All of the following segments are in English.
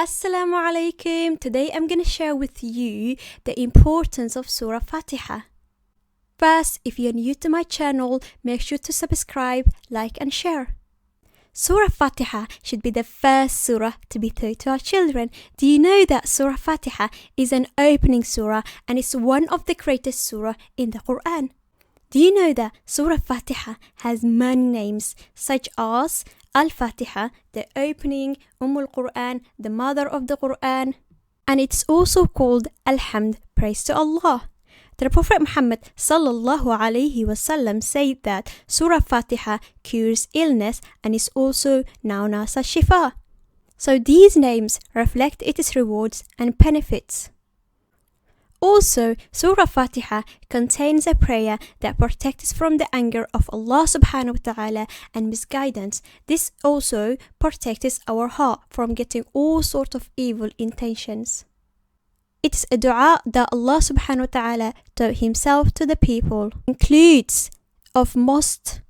Assalamu alaikum. Today I'm going to share with you the importance of Surah Fatiha. First, if you're new to my channel, make sure to subscribe, like and share. Surah Fatiha should be the first surah to be taught to our children. Do you know that Surah Fatiha is an opening surah and it's one of the greatest surah in the Quran? Do you know that Surah Fatiha has many names such as Al-Fatiha, the opening, Al-Quran, the mother of the Quran, and it's also called Alhamd, praise to Allah. The Prophet Muhammad sallallahu alaihi wasallam said that Surah Fatiha cures illness and is also known as a Shifa. So these names reflect its rewards and benefits. Also, Surah Fatiha contains a prayer that protects us from the anger of Allah subhanahu wa ta'ala and misguidance. This also protects our heart from getting all sorts of evil intentions. It's a dua that Allah subhanahu wa ta'ala taught himself to the people. Includes of most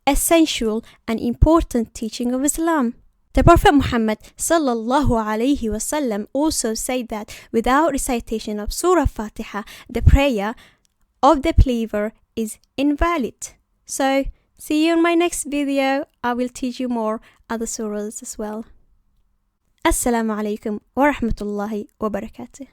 essential and important teaching of Islam. The Prophet Muhammad sallallahu alaihi wasallam also said that without recitation of Surah Fatiha, the prayer of the believer is invalid. So, see you in my next video. I will teach you more other surahs as well. Assalamu alaikum wa rahmatullahi wa barakatuh.